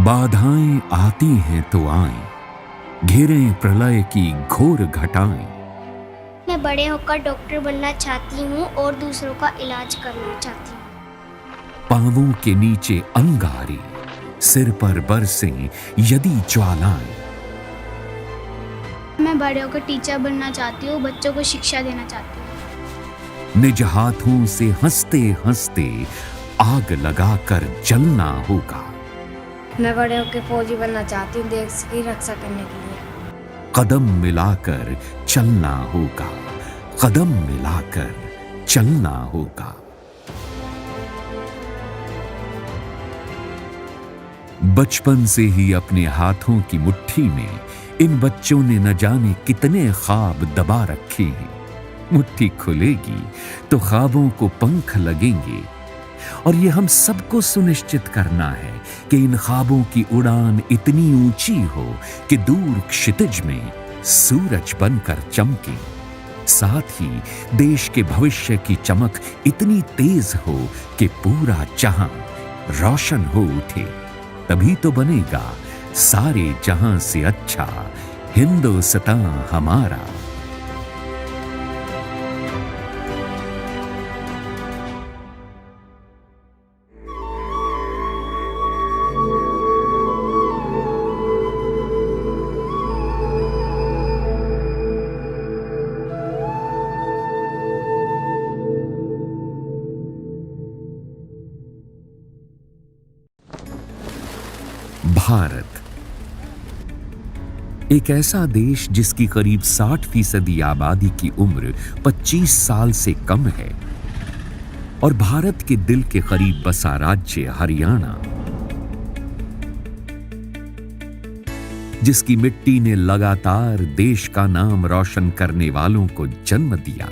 बाधाएं आती हैं तो आएं, घिरें प्रलय की घोर घटाएं। मैं बड़े होकर डॉक्टर बनना चाहती हूँ और दूसरों का इलाज करना चाहती हूँ। पांवों के नीचे अंगारे, सिर पर बरसें यदि ज्वालाएं। मैं बड़े होकर टीचर बनना चाहती हूँ, बच्चों को शिक्षा देना चाहती हूँ। निज हाथों से हंसते हंसते आग लगाकर जलना होगा। मैं बड़े होकर फौजी बनना चाहती हूँ, देश की रक्षा करने के लिए। कदम मिलाकर चलना होगा, कदम मिलाकर चलना होगा। बचपन से ही अपने हाथों की मुट्ठी में इन बच्चों ने न जाने कितने ख्वाब दबा रखे हैं। मुट्ठी खुलेगी तो ख्वाबों को पंख लगेंगे और ये हम सबको सुनिश्चित करना है कि इन ख्वाबों की उड़ान इतनी ऊंची हो कि दूर क्षितिज में सूरज बनकर चमके। साथ ही देश के भविष्य की चमक इतनी तेज हो कि पूरा जहां रोशन हो उठे। तभी तो बनेगा सारे जहां से अच्छा हिंदुस्तान हमारा। भारत एक ऐसा देश जिसकी करीब 60% आबादी की उम्र 25 साल से कम है और भारत के दिल के करीब बसा राज्य हरियाणा, जिसकी मिट्टी ने लगातार देश का नाम रोशन करने वालों को जन्म दिया।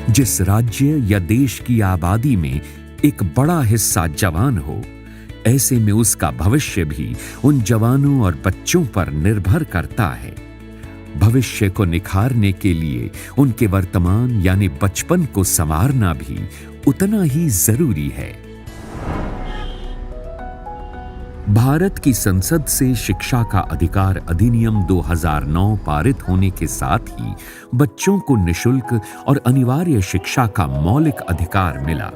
जिस राज्य या देश की आबादी में एक बड़ा हिस्सा जवान हो, ऐसे में उसका भविष्य भी उन जवानों और बच्चों पर निर्भर करता है। भविष्य को निखारने के लिए उनके वर्तमान यानी बचपन को संवारना भी उतना ही जरूरी है। भारत की संसद से शिक्षा का अधिकार अधिनियम 2009 पारित होने के साथ ही बच्चों को निशुल्क और अनिवार्य शिक्षा का मौलिक अधिकार मिला।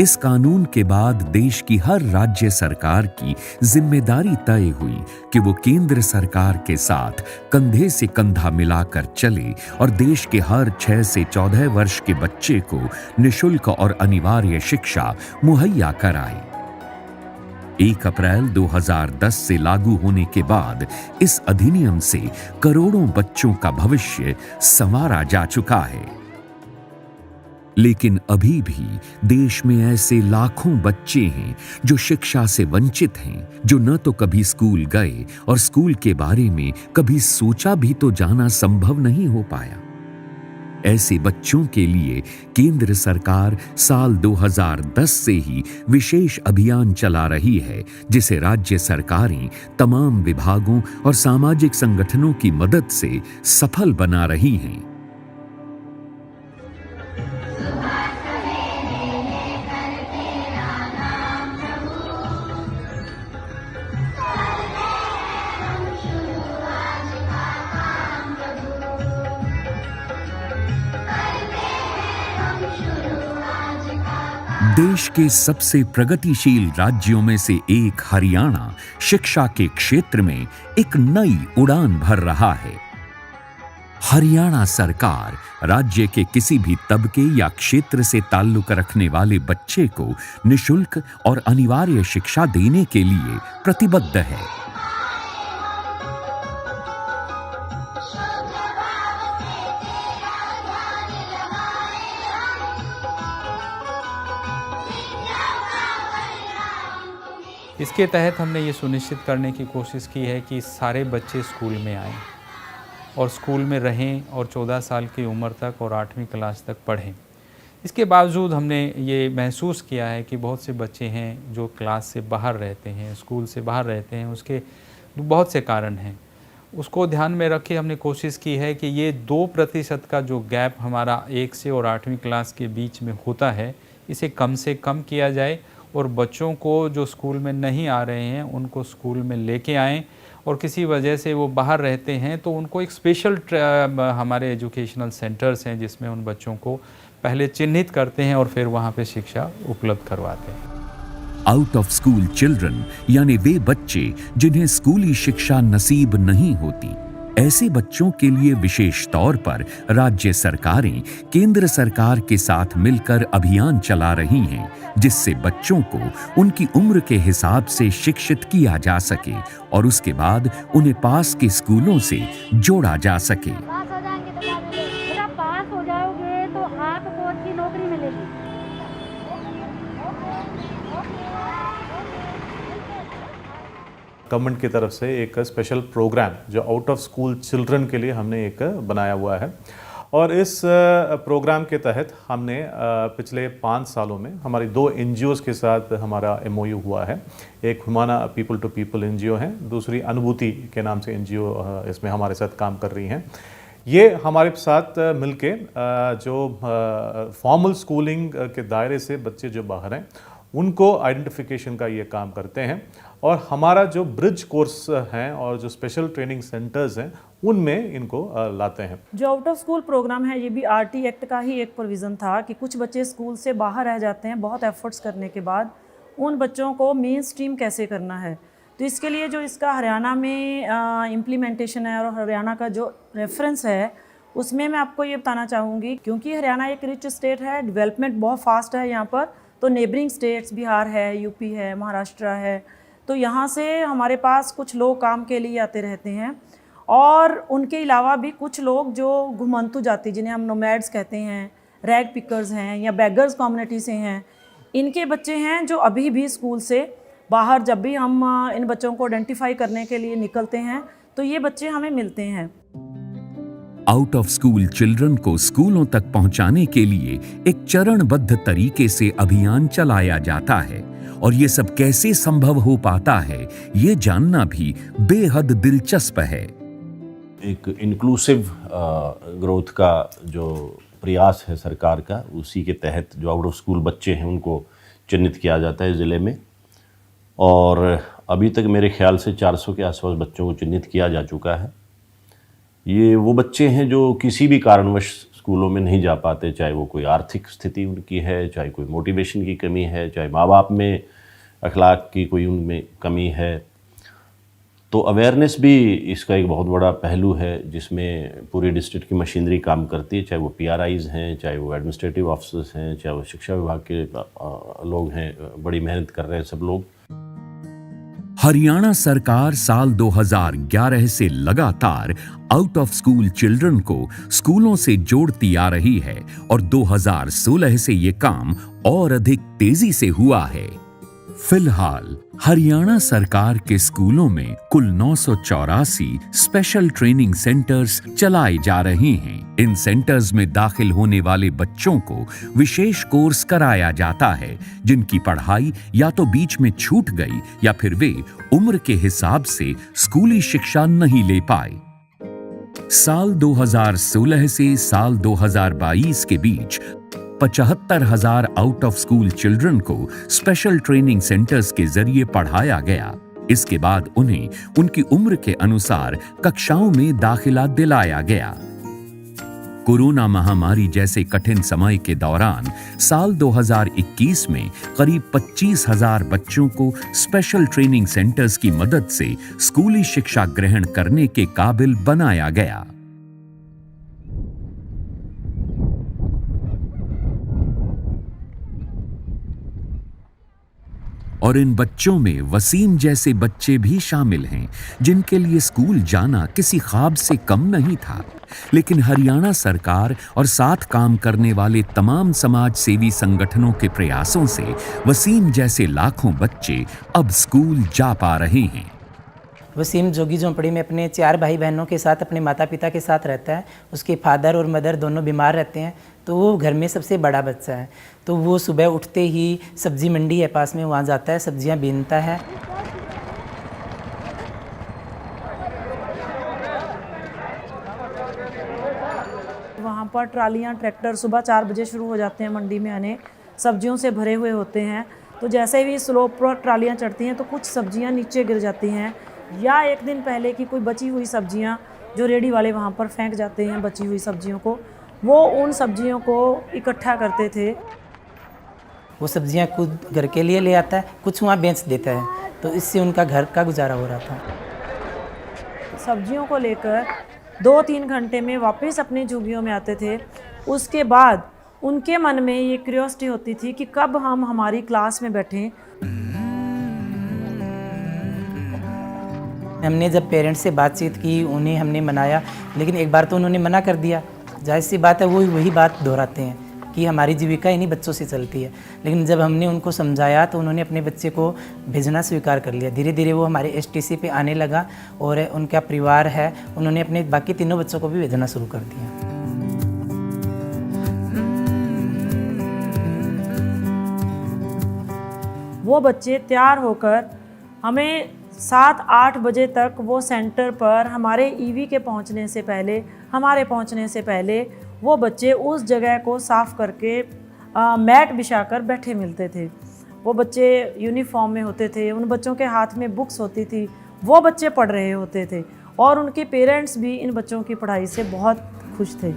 इस कानून के बाद देश की हर राज्य सरकार की जिम्मेदारी तय हुई कि वो केंद्र सरकार के साथ कंधे से कंधा मिलाकर चले और देश के हर 6 से 14 वर्ष के बच्चे को निशुल्क और अनिवार्य शिक्षा मुहैया कराए। 1 अप्रैल 2010 से लागू होने के बाद इस अधिनियम से करोड़ों बच्चों का भविष्य संवारा जा चुका है। लेकिन अभी भी देश में ऐसे लाखों बच्चे हैं जो शिक्षा से वंचित हैं, जो न तो कभी स्कूल गए और स्कूल के बारे में कभी सोचा भी तो जाना संभव नहीं हो पाया। ऐसे बच्चों के लिए केंद्र सरकार साल 2010 से ही विशेष अभियान चला रही है, जिसे राज्य सरकारें तमाम विभागों और सामाजिक संगठनों की मदद से सफल बना रही हैं। देश के सबसे प्रगतिशील राज्यों में से एक हरियाणा शिक्षा के क्षेत्र में एक नई उड़ान भर रहा है। हरियाणा सरकार राज्य के किसी भी तबके या क्षेत्र से ताल्लुक रखने वाले बच्चे को निशुल्क और अनिवार्य शिक्षा देने के लिए प्रतिबद्ध है। इसके तहत हमने ये सुनिश्चित करने की कोशिश की है कि सारे बच्चे स्कूल में आएं और स्कूल में रहें और 14 साल की उम्र तक और 8वीं क्लास तक पढ़ें। इसके बावजूद हमने ये महसूस किया है कि बहुत से बच्चे हैं जो क्लास से बाहर रहते हैं, स्कूल से बाहर रहते हैं। उसके बहुत से कारण हैं। उसको ध्यान में रखे हमने कोशिश की है कि ये 2% का जो गैप हमारा 1 से और 8वीं क्लास के बीच में होता है, इसे कम से कम किया जाए और बच्चों को जो स्कूल में नहीं आ रहे हैं उनको स्कूल में लेके आएँ, और किसी वजह से वो बाहर रहते हैं तो उनको एक स्पेशल हमारे एजुकेशनल सेंटर्स हैं जिसमें उन बच्चों को पहले चिन्हित करते हैं और फिर वहाँ पे शिक्षा उपलब्ध करवाते हैं। आउट ऑफ स्कूल चिल्ड्रन यानी वे बच्चे जिन्हें स्कूली शिक्षा नसीब नहीं होती, ऐसे बच्चों के लिए विशेष तौर पर राज्य सरकारें केंद्र सरकार के साथ मिलकर अभियान चला रही हैं, जिससे बच्चों को उनकी उम्र के हिसाब से शिक्षित किया जा सके और उसके बाद उन्हें पास के स्कूलों से जोड़ा जा सके। पास हो जाएंगे तो क्या मिलेगा? बेटा पास हो जाओगे तो आपको अच्छी नौकरी मिलेगी। गवर्नमेंट की तरफ से एक स्पेशल प्रोग्राम जो आउट ऑफ स्कूल चिल्ड्रन के लिए हमने एक बनाया हुआ है, और इस प्रोग्राम के तहत हमने पिछले 5 सालों में हमारी 2 NGOs के साथ हमारा MOU हुआ है। एक Humana people to people NGO है, दूसरी अनुभूति के नाम से NGO इसमें हमारे साथ काम कर रही हैं। ये हमारे साथ मिलके जो फॉर्मल स्कूलिंग के दायरे से बच्चे जो बाहर हैं उनको आइडेंटिफिकेशन का ये काम करते हैं, और हमारा जो ब्रिज कोर्स हैं और जो स्पेशल ट्रेनिंग सेंटर्स हैं उनमें इनको लाते हैं। जो आउट ऑफ स्कूल प्रोग्राम है ये भी RT एक्ट का ही एक प्रोविज़न था कि कुछ बच्चे स्कूल से बाहर रह जाते हैं बहुत एफर्ट्स करने के बाद, उन बच्चों को मेन स्ट्रीम कैसे करना है। तो इसके लिए जो इसका हरियाणा में इम्प्लीमेंटेशन है और हरियाणा का जो रेफरेंस है उसमें मैं आपको ये बताना चाहूँगी, क्योंकि हरियाणा एक रिच स्टेट है, डेवलपमेंट बहुत फास्ट है यहाँ पर, तो नेबरिंग स्टेट्स बिहार है, UP है, महाराष्ट्र है, तो यहाँ से हमारे पास कुछ लोग काम के लिए आते रहते हैं, और उनके अलावा भी कुछ लोग जो घुमंतु जाति जिन्हें हम नोमैड्स कहते हैं, रैग पिकर्स हैं या बैगर्स कम्युनिटी से हैं, इनके बच्चे हैं जो अभी भी स्कूल से बाहर, जब भी हम इन बच्चों को आइडेंटिफाई करने के लिए निकलते हैं तो ये बच्चे हमें मिलते हैं। आउट ऑफ स्कूल चिल्ड्रन को स्कूलों तक पहुंचाने के लिए एक चरणबद्ध तरीके से अभियान चलाया जाता है, और ये सब कैसे संभव हो पाता है ये जानना भी बेहद दिलचस्प है। एक इंक्लूसिव ग्रोथ का जो प्रयास है सरकार का, उसी के तहत जो आउट ऑफ स्कूल बच्चे हैं उनको चिन्हित किया जाता है ज़िले में, और अभी तक मेरे ख्याल से 400 के आसपास बच्चों को चिन्हित किया जा चुका है। ये वो बच्चे हैं जो किसी भी कारणवश स्कूलों में नहीं जा पाते, चाहे वो कोई आर्थिक स्थिति उनकी है, चाहे कोई मोटिवेशन की कमी है, चाहे माँ बाप में अखलाक की कोई उनमें कमी है। तो अवेयरनेस भी इसका एक बहुत बड़ा पहलू है जिसमें पूरी डिस्ट्रिक्ट की मशीनरी काम करती है, चाहे वो PRIs हैं, चाहे वो एडमिनिस्ट्रेटिव ऑफिसर्स हैं, चाहे वो शिक्षा विभाग के लोग हैं, बड़ी मेहनत कर रहे हैं सब लोग। हरियाणा सरकार साल 2011 से लगातार आउट ऑफ स्कूल चिल्ड्रन को स्कूलों से जोड़ती आ रही है, और 2016 से ये काम और अधिक तेजी से हुआ है। फिलहाल हरियाणा सरकार के स्कूलों में कुल 984 स्पेशल ट्रेनिंग सेंटर्स चलाए जा रहे हैं। इन सेंटर्स में दाखिल होने वाले बच्चों को विशेष कोर्स कराया जाता है, जिनकी पढ़ाई या तो बीच में छूट गई या फिर वे उम्र के हिसाब से स्कूली शिक्षा नहीं ले पाए। साल 2016 से साल 2022 के बीच 75,000 आउट ऑफ स्कूल चिल्ड्रन को स्पेशल ट्रेनिंग सेंटर्स के जरिए पढ़ाया गया। इसके बाद उन्हें उनकी उम्र के अनुसार कक्षाओं में दाखिला दिलाया गया। कोरोना महामारी जैसे कठिन समय के दौरान साल 2021 में करीब 25,000 बच्चों को स्पेशल ट्रेनिंग सेंटर्स की मदद से स्कूली शिक्षा ग्रहण करने के काबिल बनाया गया। और इन बच्चों में वसीम जैसे बच्चे भी शामिल हैं, जिनके लिए स्कूल जाना किसी ख्वाब से कम नहीं था। लेकिन हरियाणा सरकार और साथ काम करने वाले तमाम समाज सेवी संगठनों के प्रयासों से वसीम जैसे लाखों बच्चे अब स्कूल जा पा रहे हैं। वसीम जोगी झोंपड़ी में अपने 4 भाई बहनों के साथ अपने माता पिता के साथ रहता है। उसके फादर और मदर दोनों बीमार रहते हैं, तो वो घर में सबसे बड़ा बच्चा है। तो वो सुबह उठते ही सब्जी मंडी है पास में, वहाँ जाता है, सब्जियाँ बीनता है। वहाँ पर ट्रालियाँ, ट्रैक्टर सुबह 4 बजे शुरू हो जाते हैं मंडी में आने, सब्जियों से भरे हुए होते हैं। तो जैसे भी स्लोप पर ट्रालियाँ चढ़ती हैं तो कुछ सब्जियां नीचे गिर जाती हैं, या एक दिन पहले की कोई बची हुई सब्जियां जो रेडी वाले वहाँ पर फेंक जाते हैं बची हुई सब्जियों को, वो उन सब्जियों को इकट्ठा करते थे। वो सब्जियां खुद घर के लिए ले आता है, कुछ वहाँ बेच देता है, तो इससे उनका घर का गुजारा हो रहा था। सब्जियों को लेकर 2-3 घंटे में वापस अपनी झुग्गियों में आते थे। उसके बाद उनके मन में ये क्यूरियोसिटी होती थी कि कब हम हमारी क्लास में बैठें। हमने जब पेरेंट्स से बातचीत की, उन्हें हमने मनाया, लेकिन एक बार तो उन्होंने मना कर दिया। जाहिर सी बात है, वो वही बात दोहराते हैं कि हमारी जीविका इन्हीं बच्चों से चलती है। लेकिन जब हमने उनको समझाया तो उन्होंने अपने बच्चे को भेजना स्वीकार कर लिया। धीरे धीरे वो हमारे एसटीसी पे आने लगा और उनका परिवार है, उन्होंने अपने बाकी तीनों बच्चों को भी भेजना शुरू कर दिया। वो बच्चे तैयार होकर हमें 7-8 बजे तक वो सेंटर पर हमारे ईवी के पहुंचने से पहले, हमारे पहुंचने से पहले वो बच्चे उस जगह को साफ़ करके मैट बिछाकर बैठे मिलते थे। वो बच्चे यूनिफॉर्म में होते थे, उन बच्चों के हाथ में बुक्स होती थी, वो बच्चे पढ़ रहे होते थे और उनके पेरेंट्स भी इन बच्चों की पढ़ाई से बहुत खुश थे।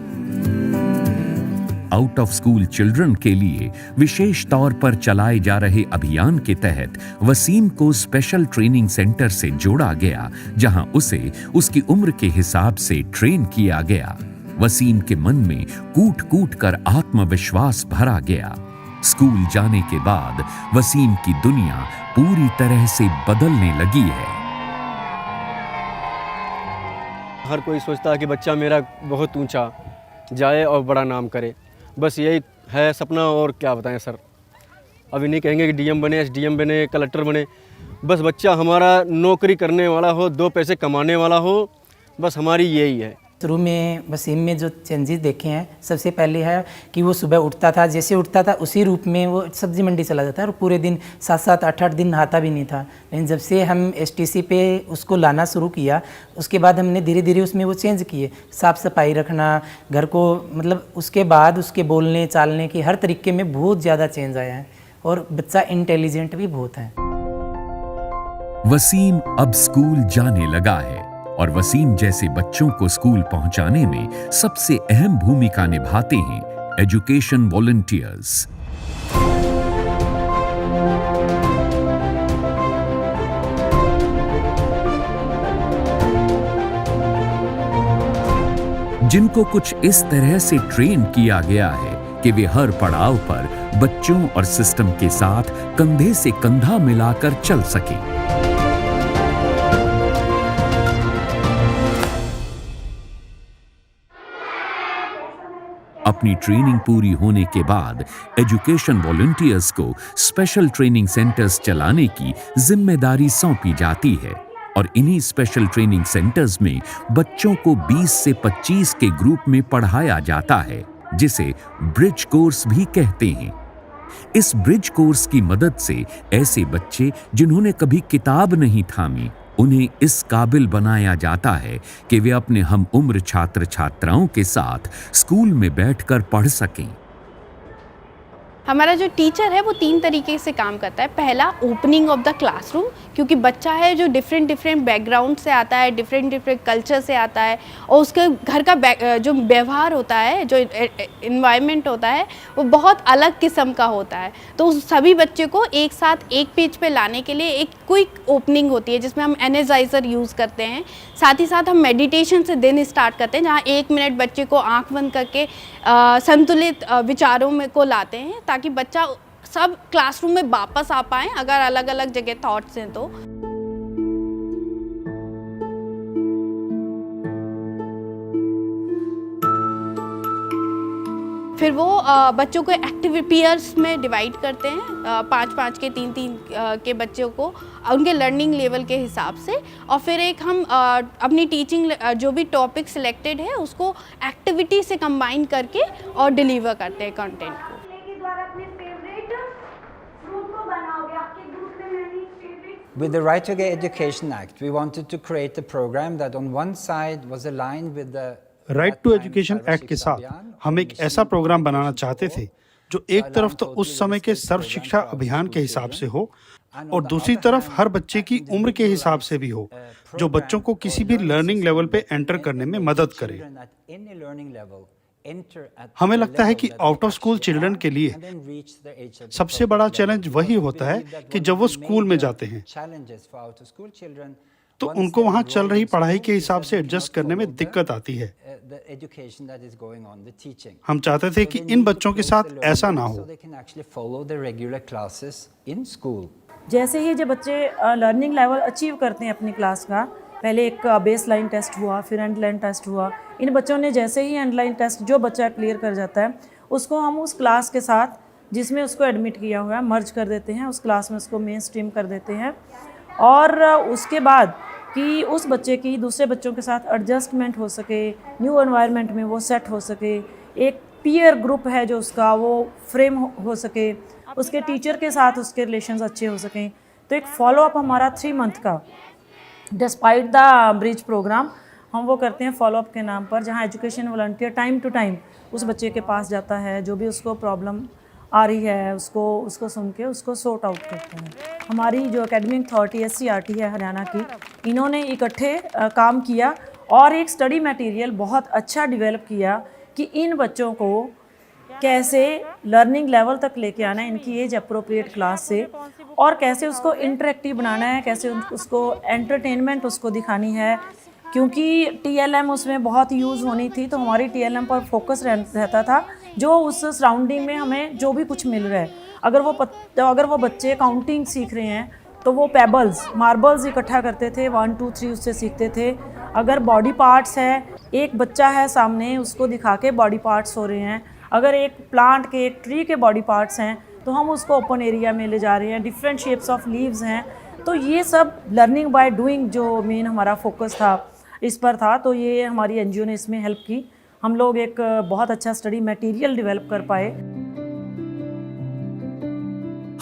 आउट ऑफ स्कूल चिल्ड्रन के लिए विशेष तौर पर चलाए जा रहे अभियान के तहत वसीम को स्पेशल ट्रेनिंग सेंटर से जोड़ा गया, जहां उसे उसकी उम्र के हिसाब से ट्रेन किया गया। वसीम के मन में कूट कूट कर आत्मविश्वास भरा गया। स्कूल जाने के बाद वसीम की दुनिया पूरी तरह से बदलने लगी है। हर कोई सोचता है कि बच्चा मेरा बहुत ऊंचा जाए और बड़ा नाम करे, बस यही है सपना। और क्या बताएं सर, अभी नहीं कहेंगे कि डीएम बने, एसडीएम बने, कलेक्टर बने, बस बच्चा हमारा नौकरी करने वाला हो, 2 पैसे कमाने वाला हो, बस हमारी यही है। शुरू में वसीम में जो चेंजेस देखे हैं, सबसे पहले है कि वो सुबह उठता था, जैसे उठता था उसी रूप में वो सब्जी मंडी चला जाता है और पूरे दिन 7-7, 8-8 दिन नहाता भी नहीं था। लेकिन जब से हम एसटीसी पे उसको लाना शुरू किया, उसके बाद हमने धीरे धीरे उसमें वो चेंज किए, साफ़ सफाई रखना, घर को, मतलब उसके बाद उसके बोलने चालने के हर तरीके में बहुत ज़्यादा चेंज आया है और बच्चा इंटेलिजेंट भी बहुत है। वसीम अब स्कूल जाने लगा है और वसीम जैसे बच्चों को स्कूल पहुंचाने में सबसे अहम भूमिका निभाते हैं एजुकेशन वॉलंटियर्स। जिनको कुछ इस तरह से ट्रेन किया गया है कि वे हर पड़ाव पर बच्चों और सिस्टम के साथ कंधे से कंधा मिलाकर चल सकें। अपनी ट्रेनिंग पूरी होने के बाद एजुकेशन वॉलंटियर्स को स्पेशल ट्रेनिंग सेंटर्स चलाने की जिम्मेदारी सौंपी जाती है और इन्हीं स्पेशल ट्रेनिंग सेंटर्स में बच्चों को 20 से 25 के ग्रुप में पढ़ाया जाता है, जिसे ब्रिज कोर्स भी कहते हैं। इस ब्रिज कोर्स की मदद से ऐसे बच्चे जिन्होंने कभी किताब नहीं थामी, उन्हें इस काबिल बनाया जाता है कि वे अपने हम उम्र छात्र छात्राओं के साथ स्कूल में बैठकर पढ़ सकें। हमारा जो टीचर है वो 3 तरीके से काम करता है। पहला, ओपनिंग ऑफ द क्लासरूम, क्योंकि बच्चा है जो डिफरेंट बैकग्राउंड से आता है, डिफरेंट कल्चर से आता है और उसके घर का जो व्यवहार होता है, जो इन्वायरमेंट होता है, वो बहुत अलग किस्म का होता है। तो उस सभी बच्चे को एक साथ एक पेज पे लाने के लिए एक क्विक ओपनिंग होती है जिसमें हम एनर्जाइज़र यूज़ करते हैं। साथ ही साथ हम मेडिटेशन से दिन स्टार्ट करते हैं, जहाँ 1 मिनट बच्चे को आँख बंद करके संतुलित विचारों में को लाते हैं, ताकि बच्चा सब क्लासरूम में वापस आ पाए अगर अलग अलग जगह थॉट्स हैं तो। फिर वो बच्चों को एक्टिविटी पीयर्स में डिवाइड करते हैं, 5-5 के 3-3 के बच्चों को उनके लर्निंग लेवल के हिसाब से, और फिर एक हम अपनी टीचिंग जो भी टॉपिक सिलेक्टेड है उसको एक्टिविटी से कंबाइन करके और डिलीवर करते हैं कंटेंट को। With the Right to Get Education Act, we wanted to create a program that on one side was aligned with the right to education act के साथ हम एक ऐसा प्रोग्राम बनाना चाहते थे जो एक तरफ तो उस समय के सर्व शिक्षा अभियान के हिसाब से हो और दूसरी तरफ हर बच्चे की उम्र के हिसाब से भी हो, जो बच्चों को किसी भी लर्निंग लेवल पे एंटर करने में मदद करे। हमें लगता है कि आउट ऑफ स्कूल चिल्ड्रन के लिए सबसे बड़ा चैलेंज वही होता है कि जब वो स्कूल में जाते हैं तो उनको वहाँ चल रही पढ़ाई के हिसाब से एडजस्ट करने में दिक्कत आती है। हम चाहते थे कि इन बच्चों के साथ ऐसा ना हो। जैसे ही जब बच्चे लर्निंग लेवल अचीव करते हैं अपनी क्लास का, पहले एक बेस लाइन टेस्ट हुआ, फिर एंड लाइन टेस्ट हुआ। इन बच्चों ने जैसे ही एंड लाइन टेस्ट जो बच्चा क्लियर कर जाता है उसको हम उस क्लास के साथ जिसमें उसको एडमिट किया हुआ है मर्ज कर देते हैं, उस क्लास में उसको मेन स्ट्रीम कर देते हैं। और उसके बाद कि उस बच्चे की दूसरे बच्चों के साथ एडजस्टमेंट हो सके, न्यू एनवायरनमेंट में वो सेट हो सके, एक पीयर ग्रुप है जो उसका वो फ्रेम हो सके, उसके टीचर के साथ उसके रिलेशंस अच्छे हो सकें। तो एक फॉलोअप हमारा 3 मंथ का डिस्पाइट द ब्रिज प्रोग्राम हम वो करते हैं फॉलोअप के नाम पर, जहाँ education volunteer time to time उस बच्चे के पास जाता है, जो भी उसको प्रॉब्लम आ रही है उसको सुन के उसको सॉर्ट आउट करते हैं। हमारी जो एकेडमिक अथॉरिटी SCRT है हरियाणा की, इन्होंने इकट्ठे काम किया और एक स्टडी मटेरियल बहुत अच्छा डेवलप किया कि इन बच्चों को कैसे लर्निंग लेवल तक लेके आना है इनकी एज अप्रोप्रिएट क्लास से, और कैसे उसको इंटरेक्टिव बनाना है, कैसे उसको एंटरटेनमेंट उसको दिखानी है। क्योंकि TLM उसमें बहुत यूज़ होनी थी, तो हमारी TLM पर फोकस रहता था, जो उस सराउंडिंग में हमें जो भी कुछ मिल रहा है। अगर वो बच्चे काउंटिंग सीख रहे हैं तो वो पेबल्स, मार्बल्स इकट्ठा करते थे, 1 2 3 उससे सीखते थे। अगर बॉडी पार्ट्स है, एक बच्चा है सामने, उसको दिखा के बॉडी पार्ट्स हो रहे हैं। अगर एक प्लांट के, एक ट्री के बॉडी पार्ट्स हैं तो हम उसको ओपन एरिया में ले जा रहे हैं। डिफरेंट शेप्स ऑफ लीव्स हैं। तो ये सब लर्निंग बाय डूइंग जो मेन हमारा फोकस था इस पर था, तो ये हमारी NGO ने इसमें हेल्प की। हम लोग एक बहुत अच्छा स्टडी मटेरियल डेवलप कर पाए।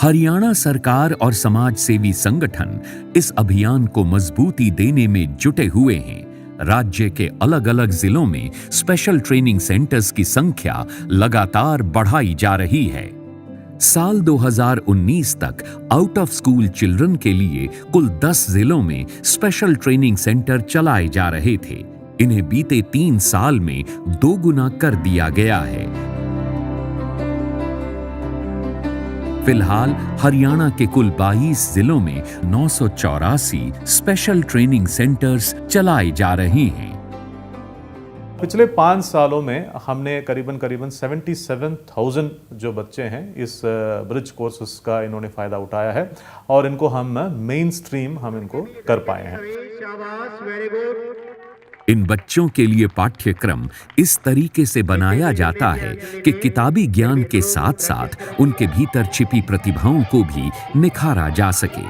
हरियाणा सरकार और समाज सेवी संगठन इस अभियान को मजबूती देने में जुटे हुए हैं। राज्य के अलग अलग जिलों में स्पेशल ट्रेनिंग सेंटर्स की संख्या लगातार बढ़ाई जा रही है। साल 2019 तक आउट ऑफ स्कूल चिल्ड्रन के लिए कुल 10 जिलों में स्पेशल ट्रेनिंग सेंटर चलाए जा रहे थे। इन्हें बीते 3 साल में 2 गुना कर दिया गया है। फिलहाल हरियाणा के कुल 22 जिलों में 984 स्पेशल ट्रेनिंग सेंटर्स चलाए जा रहे हैं। पिछले 5 सालों में हमने करीबन 77,000 जो बच्चे हैं इस ब्रिज कोर्सेस का इन्होंने फ़ायदा उठाया है और इनको हम मेन स्ट्रीम हम इनको कर पाए हैं। इन बच्चों के लिए पाठ्यक्रम इस तरीके से बनाया जाता है कि किताबी ज्ञान के साथ साथ उनके भीतर छिपी प्रतिभाओं को भी निखारा जा सके।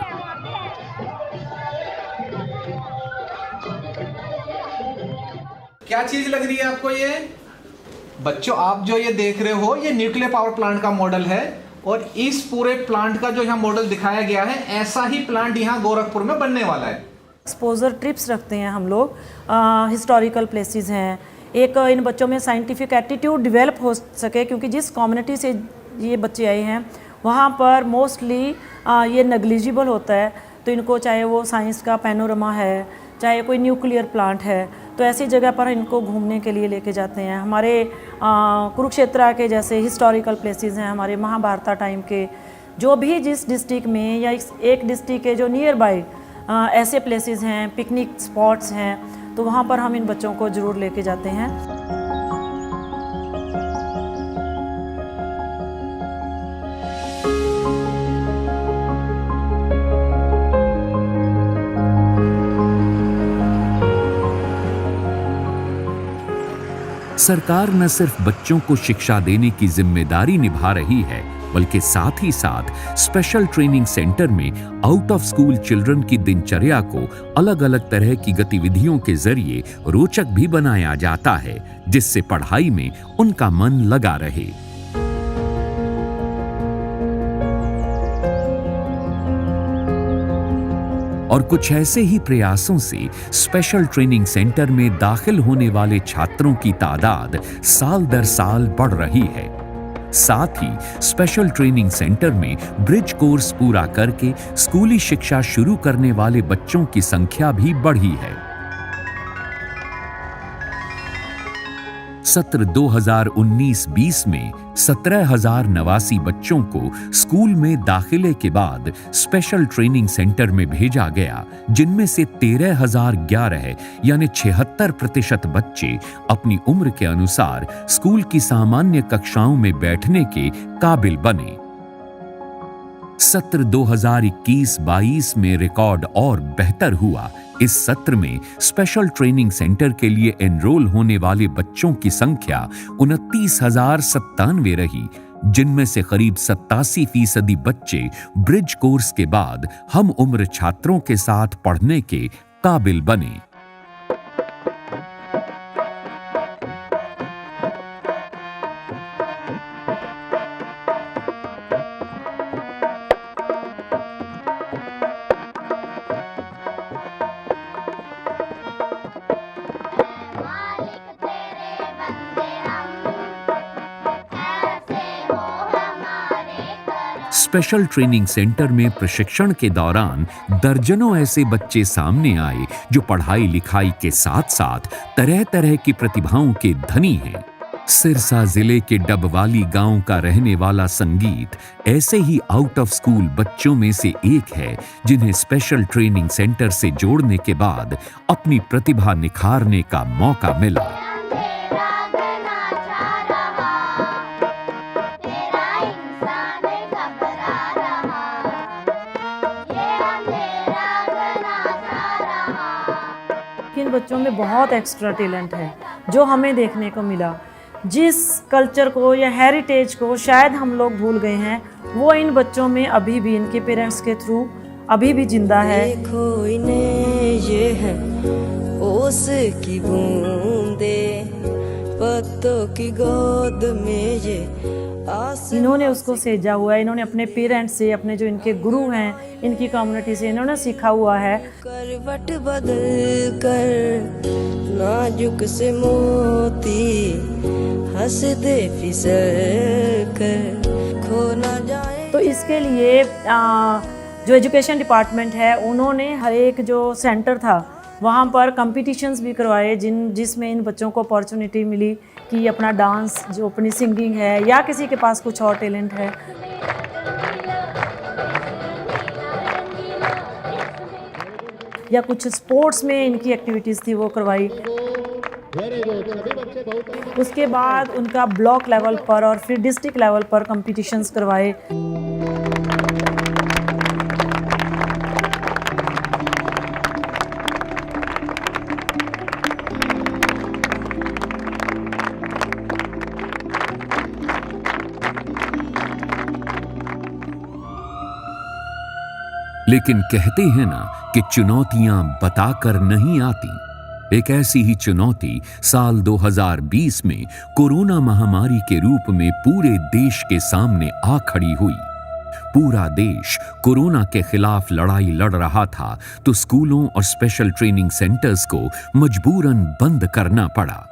क्या चीज लग रही है आपको ये? बच्चों, आप जो ये देख रहे हो ये न्यूक्लियर पावर प्लांट का मॉडल है और इस पूरे प्लांट का जो यहाँ मॉडल दिखाया गया है, ऐसा ही प्लांट यहाँ गोरखपुर में बनने वाला है। एक्सपोजर ट्रिप्स रखते हैं हम लोग, हिस्टोरिकल प्लेसेस हैं। एक इन बच्चों में साइंटिफिक एटीट्यूड डेवलप हो सके, क्योंकि जिस कम्युनिटी से ये बच्चे आए हैं वहाँ पर मोस्टली ये नेग्लिजिबल होता है। तो इनको चाहे वो साइंस का पैनोरमा है, चाहे कोई न्यूक्लियर प्लांट है, तो ऐसी जगह पर इनको घूमने के लिए लेके जाते हैं। हमारे कुरुक्षेत्र के जैसे हिस्टोरिकल प्लेसेस हैं, हमारे महाभारत टाइम के, जो भी जिस डिस्ट्रिक्ट में या एक डिस्ट्रिक्ट के जो नियर बाई ऐसे प्लेसेस हैं, पिकनिक स्पॉट्स हैं, तो वहाँ पर हम इन बच्चों को ज़रूर लेके जाते हैं। सरकार न सिर्फ बच्चों को शिक्षा देने की जिम्मेदारी निभा रही है, बल्कि साथ ही साथ स्पेशल ट्रेनिंग सेंटर में आउट ऑफ स्कूल चिल्ड्रन की दिनचर्या को अलग अलग तरह की गतिविधियों के जरिए रोचक भी बनाया जाता है, जिससे पढ़ाई में उनका मन लगा रहे। और कुछ ऐसे ही प्रयासों से स्पेशल ट्रेनिंग सेंटर में दाखिल होने वाले छात्रों की तादाद साल दर साल बढ़ रही है। साथ ही स्पेशल ट्रेनिंग सेंटर में ब्रिज कोर्स पूरा करके स्कूली शिक्षा शुरू करने वाले बच्चों की संख्या भी बढ़ी है। सत्र 2019-20 में 17,089 बच्चों को स्कूल में दाखिले के बाद स्पेशल ट्रेनिंग सेंटर में भेजा गया, जिनमें से 13,011 यानी 76% बच्चे अपनी उम्र के अनुसार स्कूल की सामान्य कक्षाओं में बैठने के काबिल बने। सत्र 2021-22 में रिकॉर्ड और बेहतर हुआ। इस सत्र में स्पेशल ट्रेनिंग सेंटर के लिए एनरोल होने वाले बच्चों की संख्या 29,097 रही, जिनमें से करीब 87% बच्चे ब्रिज कोर्स के बाद हम उम्र छात्रों के साथ पढ़ने के काबिल बने। स्पेशल ट्रेनिंग सेंटर में प्रशिक्षण के दौरान दर्जनों ऐसे बच्चे सामने आए जो पढ़ाई लिखाई के साथ साथ तरह तरह की प्रतिभाओं के धनी हैं। सिरसा जिले के डबवाली गांव का रहने वाला संगीत ऐसे ही आउट ऑफ स्कूल बच्चों में से एक है, जिन्हें स्पेशल ट्रेनिंग सेंटर से जोड़ने के बाद अपनी प्रतिभा निखारने का मौका मिला। इन बच्चों में बहुत एक्स्ट्रा टैलेंट है जो हमें देखने को मिला। जिस कल्चर को या हेरिटेज को शायद हम लोग भूल गए हैं, वो इन बच्चों में अभी भी इनके पेरेंट्स के थ्रू अभी भी जिंदा है। देखो इन्हें ये है ओस की बूंदे, पत्तों की गोद में ये इन्होंने उसको सेजा हुआ है। इन्होंने अपने पेरेंट्स से, अपने जो इनके गुरु हैं, इनकी कम्युनिटी से इन्होंने सीखा हुआ है। करवट बदल कर नाजुक से मोती हंस दे फिसल कर खो ना जाए। तो इसके लिए जो एजुकेशन डिपार्टमेंट है, उन्होंने हर एक जो सेंटर था वहाँ पर कंपटीशंस भी करवाए, जिसमें इन बच्चों को अपॉर्चुनिटी मिली कि अपना डांस, जो अपनी सिंगिंग है या किसी के पास कुछ और टैलेंट है, या कुछ स्पोर्ट्स में इनकी एक्टिविटीज़ थी वो करवाई। उसके बाद उनका ब्लॉक लेवल पर और फिर डिस्ट्रिक्ट लेवल पर कंपटीशंस करवाए। लेकिन कहते हैं ना कि चुनौतियां बताकर नहीं आती। एक ऐसी ही चुनौती साल 2020 में कोरोना महामारी के रूप में पूरे देश के सामने आ खड़ी हुई। पूरा देश कोरोना के खिलाफ लड़ाई लड़ रहा था, तो स्कूलों और स्पेशल ट्रेनिंग सेंटर्स को मजबूरन बंद करना पड़ा।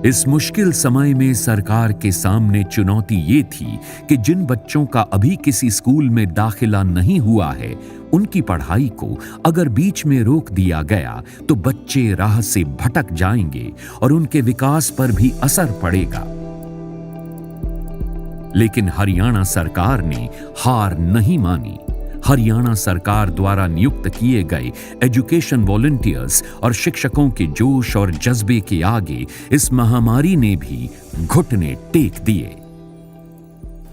इस मुश्किल समय में सरकार के सामने चुनौती ये थी कि जिन बच्चों का अभी किसी स्कूल में दाखिला नहीं हुआ है, उनकी पढ़ाई को अगर बीच में रोक दिया गया तो बच्चे राह से भटक जाएंगे और उनके विकास पर भी असर पड़ेगा। लेकिन हरियाणा सरकार ने हार नहीं मानी। हरियाणा सरकार द्वारा नियुक्त किए गए एजुकेशन वॉलंटियर्स और शिक्षकों के जोश और जज्बे के आगे इस महामारी ने भी घुटने टेक दिए।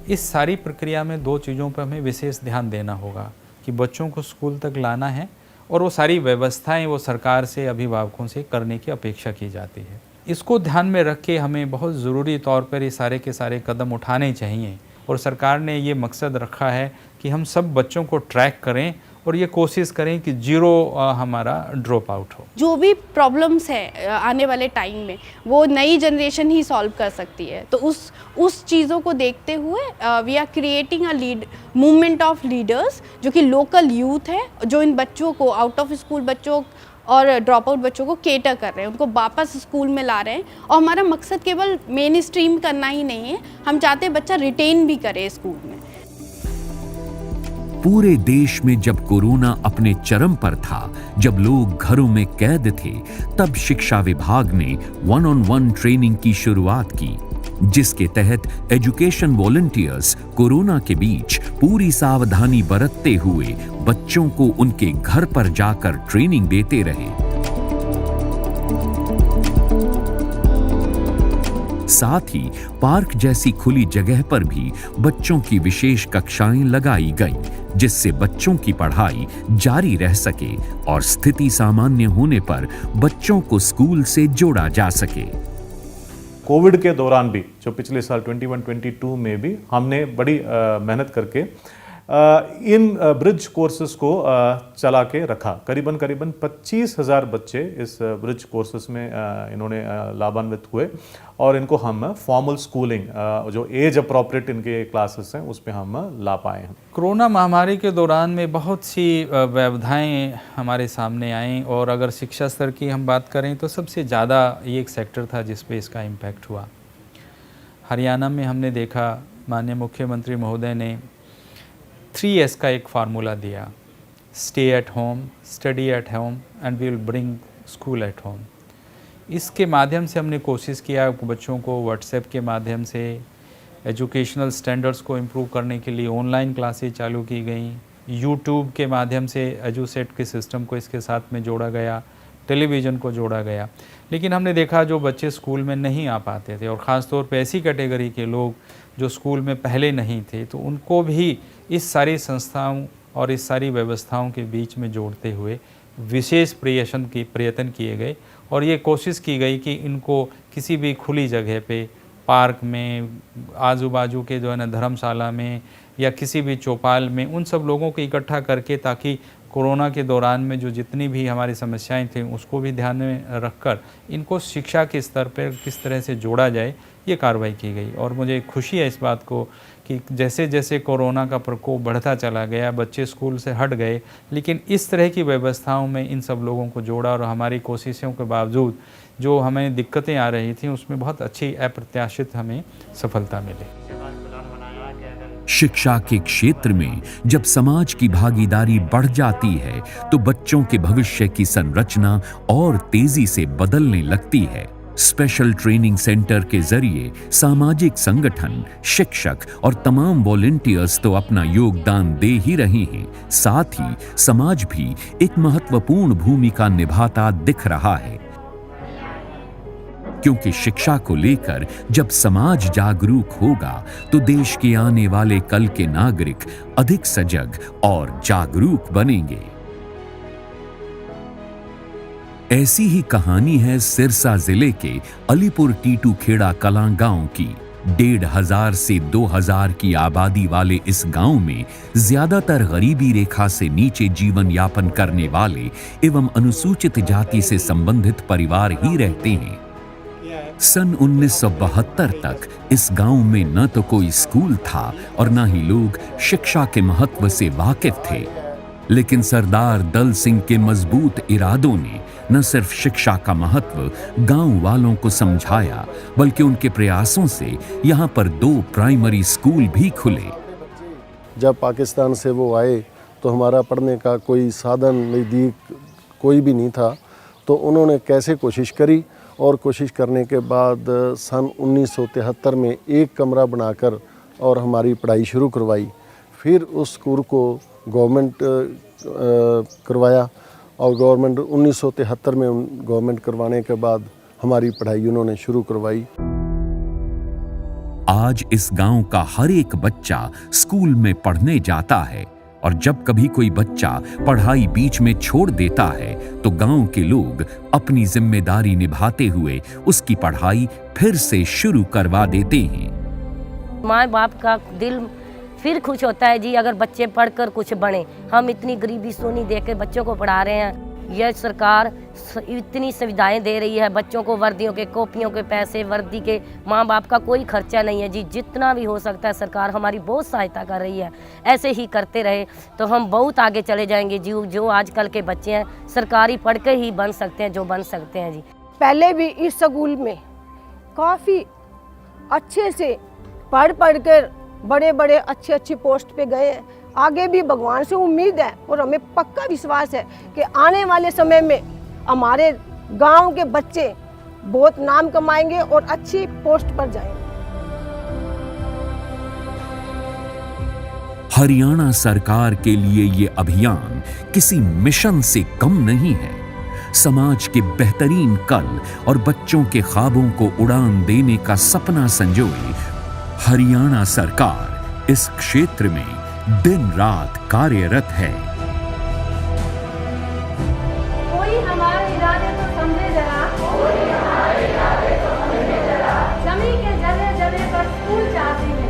इस सारी प्रक्रिया में दो चीज़ों पर हमें विशेष ध्यान देना होगा कि बच्चों को स्कूल तक लाना है और वो सारी व्यवस्थाएं वो सरकार से, अभिभावकों से करने की अपेक्षा की जाती है। इसको ध्यान में रख के हमें बहुत ज़रूरी तौर पर ये सारे के सारे कदम उठाने चाहिए और सरकार ने ये मकसद रखा है कि हम सब बच्चों को ट्रैक करें और ये कोशिश करें कि जीरो हमारा ड्रॉप आउट हो। जो भी प्रॉब्लम्स है आने वाले टाइम में वो नई जनरेशन ही सॉल्व कर सकती है। तो उस चीज़ों को देखते हुए we are creating a movement of leaders, जो कि लोकल यूथ है, जो इन बच्चों को, आउट ऑफ स्कूल बच्चों और ड्रॉप आउट बच्चों को केटर कर रहे हैं, उनको वापस स्कूल में ला रहे हैं। और हमारा मकसद केवल मेन स्ट्रीम करना ही नहीं है, हम चाहते हैं बच्चा रिटेन भी करे स्कूल में। पूरे देश में जब कोरोना अपने चरम पर था, जब लोग घरों में कैद थे, तब शिक्षा विभाग ने 1-on-1 ट्रेनिंग की शुरुआत की, जिसके तहत एजुकेशन वॉलंटियर्स कोरोना के बीच पूरी सावधानी बरतते हुए बच्चों को उनके घर पर जाकर ट्रेनिंग देते रहे। साथ ही पार्क जैसी खुली जगह पर भी बच्चों की विशेष कक्षाएं लगाई गईं, जिससे बच्चों की पढ़ाई जारी रह सके और स्थिति सामान्य होने पर बच्चों को स्कूल से जोड़ा जा सके। कोविड के दौरान भी, जो पिछले साल 21-22 में भी हमने बड़ी मेहनत करके इन ब्रिज कोर्सेज को चला के रखा। करीबन 25,000 बच्चे इस ब्रिज कोर्सेज में इन्होंने लाभान्वित हुए और इनको हम फॉर्मल स्कूलिंग, जो एज अप्रोप्रिएट इनके क्लासेस हैं, उसमें हम ला पाए हैं। कोरोना महामारी के दौरान में बहुत सी व्यवधाएं हमारे सामने आईं, और अगर शिक्षा स्तर की हम बात करें तो सबसे ज़्यादा ये एक सेक्टर था जिस पे इसका इम्पैक्ट हुआ। हरियाणा में हमने देखा, माननीय मुख्यमंत्री महोदय ने 3S का एक फार्मूला दिया, stay at home, study at home and we will bring school at home. इसके माध्यम से हमने कोशिश किया बच्चों को व्हाट्सएप के माध्यम से एजुकेशनल स्टैंडर्ड्स को इम्प्रूव करने के लिए ऑनलाइन क्लासेस चालू की गई। यूट्यूब के माध्यम से एजुसेट के सिस्टम को इसके साथ में जोड़ा गया, टेलीविज़न को जोड़ा गया। लेकिन हमने देखा जो बच्चे स्कूल में नहीं आ पाते थे, और ख़ास तौर पे ऐसी कैटेगरी के लोग जो स्कूल में पहले नहीं थे, तो उनको भी इस सारी संस्थाओं और इस सारी व्यवस्थाओं के बीच में जोड़ते हुए विशेष प्रयत्न किए गए, और ये कोशिश की गई कि इनको किसी भी खुली जगह पे, पार्क में, आजू बाजू के जो है ना धर्मशाला में या किसी भी चौपाल में, उन सब लोगों को इकट्ठा करके, ताकि कोरोना के दौरान में जो जितनी भी हमारी समस्याएं थीं उसको भी ध्यान में रखकर इनको शिक्षा के स्तर पर किस तरह से जोड़ा जाए, ये कार्रवाई की गई। और मुझे खुशी है इस बात को कि जैसे जैसे कोरोना का प्रकोप बढ़ता चला गया, बच्चे स्कूल से हट गए, लेकिन इस तरह की व्यवस्थाओं में इन सब लोगों को जोड़ा, और हमारी कोशिशों के बावजूद जो हमें दिक्कतें आ रही थीं उसमें बहुत अच्छी अप्रत्याशित हमें सफलता मिली। शिक्षा के क्षेत्र में जब समाज की भागीदारी बढ़ जाती है तो बच्चों के भविष्य की संरचना और तेजी से बदलने लगती है। स्पेशल ट्रेनिंग सेंटर के जरिए सामाजिक संगठन, शिक्षक और तमाम वॉलंटियर्स तो अपना योगदान दे ही रहे हैं, साथ ही समाज भी एक महत्वपूर्ण भूमिका निभाता दिख रहा है। क्योंकि शिक्षा को लेकर जब समाज जागरूक होगा तो देश के आने वाले कल के नागरिक अधिक सजग और जागरूक बनेंगे। ऐसी ही कहानी है सिरसा जिले के अलीपुर टीटू खेड़ा कलां गांव की। 1,500 से 2,000 की आबादी वाले इस गांव में ज्यादातर गरीबी रेखा से नीचे जीवन यापन करने वाले एवं अनुसूचित जाति से संबंधित परिवार ही रहते हैं। सन 1972 तक इस गांव में न तो कोई स्कूल था और न ही लोग शिक्षा के महत्व से वाकिफ थे, लेकिन सरदार दल सिंह के मजबूत इरादों ने न सिर्फ शिक्षा का महत्व गांव वालों को समझाया, बल्कि उनके प्रयासों से यहां पर 2 प्राइमरी स्कूल भी खुले। जब पाकिस्तान से वो आए तो हमारा पढ़ने का कोई साधन नज़दीक कोई भी नहीं था, तो उन्होंने कैसे कोशिश करी, और कोशिश करने के बाद सन 1973 में एक कमरा बनाकर और हमारी पढ़ाई शुरू करवाई। फिर उस स्कूल को गवर्नमेंट करवाया, और गवर्नमेंट 1973 में गवर्नमेंट करवाने के बाद हमारी पढ़ाई उन्होंने शुरू करवाई। आज इस गांव का हर एक बच्चा स्कूल में पढ़ने जाता है, और जब कभी कोई बच्चा पढ़ाई बीच में छोड़ देता है तो गांव के लोग अपनी जिम्मेदारी निभाते हुए उसकी पढ़ाई फिर से शुरू करवा देते हैं। माँ बाप का दिल फिर खुश होता है जी, अगर बच्चे पढ़कर कुछ बने। हम इतनी गरीबी सोनी देख के बच्चों को पढ़ा रहे हैं। यह सरकार इतनी सुविधाएं दे रही है, बच्चों को वर्दियों के, कॉपियों के पैसे, वर्दी के, माँ बाप का कोई खर्चा नहीं है जी। जितना भी हो सकता है सरकार हमारी बहुत सहायता कर रही है। ऐसे ही करते रहे तो हम बहुत आगे चले जाएंगे जी। जो आजकल के बच्चे हैं सरकारी पढ़ के ही बन सकते हैं जो बन सकते हैं जी। पहले भी इस स्कूल में काफ़ी अच्छे से पढ़ कर बड़े बड़े अच्छे पोस्ट पे गए हैं। आगे भी भगवान से उम्मीद है और हमें पक्का विश्वास है कि आने वाले समय में हमारे गांव के बच्चे बहुत नाम कमाएंगे और अच्छी पोस्ट पर जाएंगे। हरियाणा सरकार के लिए ये अभियान किसी मिशन से कम नहीं है। समाज के बेहतरीन कल और बच्चों के ख्वाबों को उड़ान देने का सपना संजोए हरियाणा सरकार इस क्षेत्र में दिन रात कार्यरत है। कोई हमारे इरादे तो समझे जरा, जमी के जगह पर स्कूल चाहते हैं,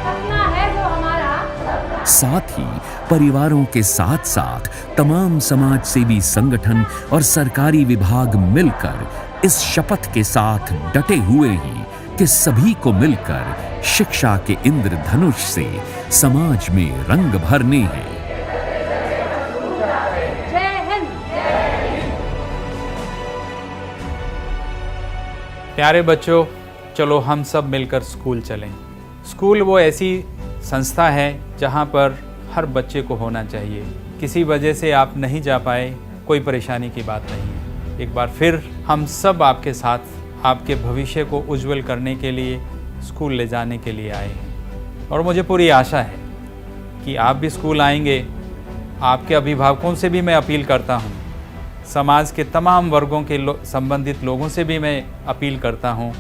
सपना है जो हमारा। साथ ही परिवारों के साथ साथ तमाम समाज सेवी संगठन और सरकारी विभाग मिलकर इस शपथ के साथ डटे हुए हैं कि सभी को मिलकर शिक्षा के इंद्रधनुष से समाज में रंग भरने हैं। प्यारे बच्चों, चलो हम सब मिलकर स्कूल चलें। स्कूल वो ऐसी संस्था है जहाँ पर हर बच्चे को होना चाहिए। किसी वजह से आप नहीं जा पाए, कोई परेशानी की बात नहीं है। एक बार फिर हम सब आपके साथ, आपके भविष्य को उज्जवल करने के लिए स्कूल ले जाने के लिए आए हैं। और मुझे पूरी आशा है कि आप भी स्कूल आएंगे। आपके अभिभावकों से भी मैं अपील करता हूँ, समाज के तमाम वर्गों के संबंधित लोगों से भी मैं अपील करता हूँ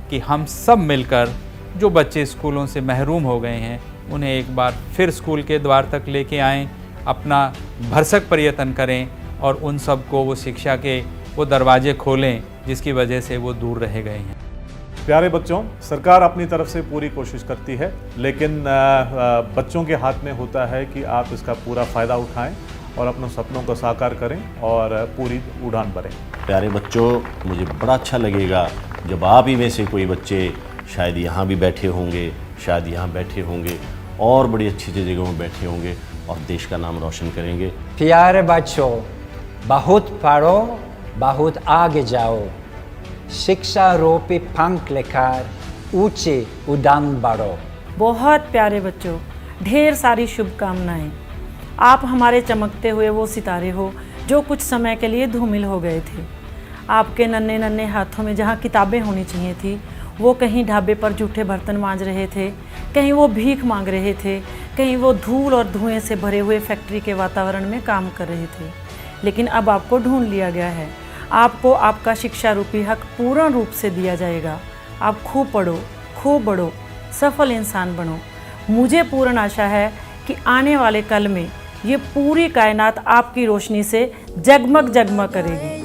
कि हम सब मिलकर जो बच्चे स्कूलों से महरूम हो गए हैं उन्हें एक बार फिर स्कूल के द्वार तक लेके आएँ, अपना भरसक प्रयत्न करें और उन सब को वो शिक्षा के वो दरवाजे खोलें जिसकी वजह से वो दूर रह गए हैं। प्यारे बच्चों, सरकार अपनी तरफ से पूरी कोशिश करती है, लेकिन बच्चों के हाथ में होता है कि आप इसका पूरा फ़ायदा उठाएं और अपने सपनों को साकार करें और पूरी उड़ान भरें। प्यारे बच्चों, मुझे बड़ा अच्छा लगेगा जब आप ही में से कोई बच्चे शायद यहाँ भी बैठे होंगे, शायद यहाँ बैठे होंगे और बड़ी अच्छी जगहों में बैठे होंगे और देश का नाम रोशन करेंगे। प्यारे बच्चों, बहुत पढ़ो, बहुत आगे जाओ, शिक्षा रूपी पंख लेकर ऊंचे उड़ान भरो। बहुत प्यारे बच्चों, ढेर सारी शुभकामनाएं। आप हमारे चमकते हुए वो सितारे हो जो कुछ समय के लिए धूमिल हो गए थे। आपके नन्हे नन्हे हाथों में जहाँ किताबें होनी चाहिए थी, वो कहीं ढाबे पर जूठे बर्तन मांज रहे थे, कहीं वो भीख मांग रहे थे, कहीं वो धूल और धुएं से भरे हुए फैक्ट्री के वातावरण में काम कर रहे थे। लेकिन अब आपको ढूंढ लिया गया है। आपको आपका शिक्षा रूपी हक पूर्ण रूप से दिया जाएगा। आप खूब पढ़ो, खूब बढ़ो, सफल इंसान बनो। मुझे पूर्ण आशा है कि आने वाले कल में ये पूरी कायनात आपकी रोशनी से जगमग जगमग करेगी।